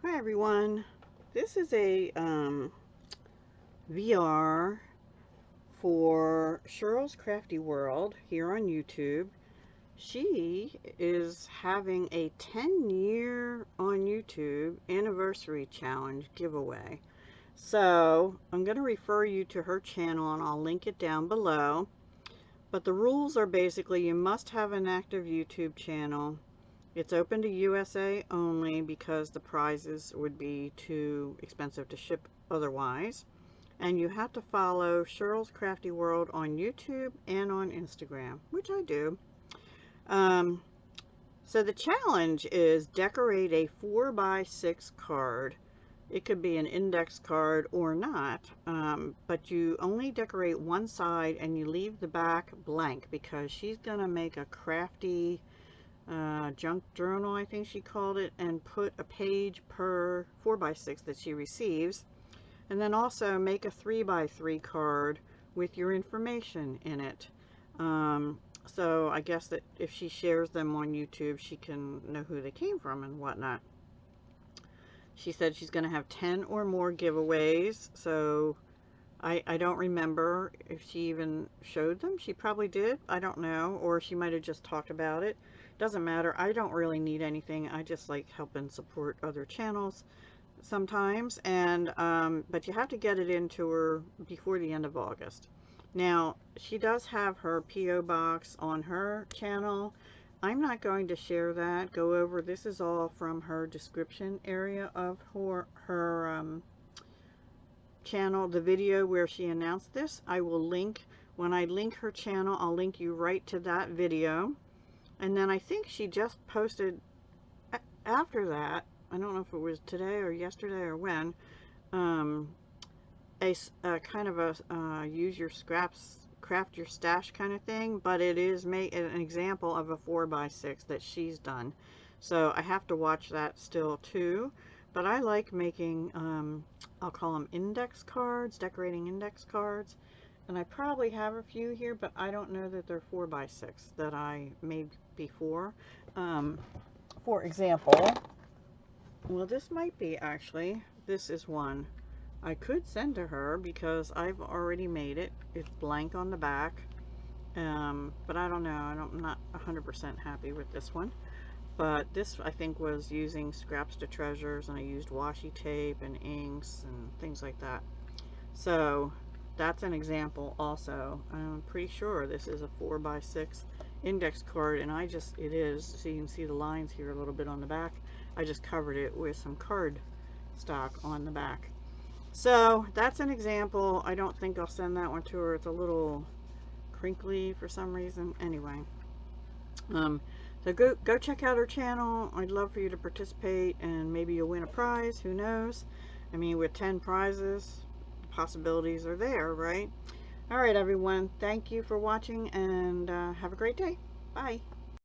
Hi everyone. This is a VR for Shirl's Crafty World here on YouTube. She is having a 10-year on YouTube anniversary challenge giveaway. So I'm going to refer you to her channel and I'll link it down below. But the rules are basically you must have an active YouTube channel. It's open to USA only because the prizes would be too expensive to ship otherwise. And you have to follow Shirl's Crafty World on YouTube and on Instagram, which I do. So the challenge is decorate a 4x6 card. It could be an index card or not, but you only decorate one side and you leave the back blank because she's going to make a crafty junk journal, I think she called it, and put a page per 4x6 that she receives, and then also make a 3x3 card with your information in it. So I guess that if she shares them on YouTube, she can know who they came from and whatnot. She said she's going to have 10 or more giveaways, so I don't remember if she even showed them. She probably did. I don't know. Or she might have just talked about it. Doesn't matter. I don't really need anything. I just like helping support other channels sometimes. And but you have to get it into her before the end of August. Now, she does have her P.O. box on her channel. I'm not going to share that. Go over. This is all from her description area of her channel, the video where she announced this. I will link, when I link her channel, I'll link you right to that video. And then I think she just posted after that, I don't know if it was today or yesterday or when, a kind of a use your scraps, craft your stash kind of thing, but it is an example of a 4x6 that she's done. So I have to watch that still too. But I like making, I'll call them index cards, decorating index cards. And I probably have a few here, but I don't know that they're 4x6 that I made before. For example, well, this might be actually, this is one I could send to her because I've already made it. It's blank on the back. But I don't know, I'm not 100% happy with this one. But this, I think, was using scraps to treasures, and I used washi tape and inks and things like that. So that's an example also. I'm pretty sure this is a 4x6 index card, and it is, so you can see the lines here a little bit on the back. I just covered it with some card stock on the back. So that's an example. I don't think I'll send that one to her. It's a little crinkly for some reason. Anyway. So go check out her channel. I'd love for you to participate, and maybe you'll win a prize. Who knows? I mean, with 10 prizes, the possibilities are there, right? All right, everyone. Thank you for watching, and have a great day. Bye.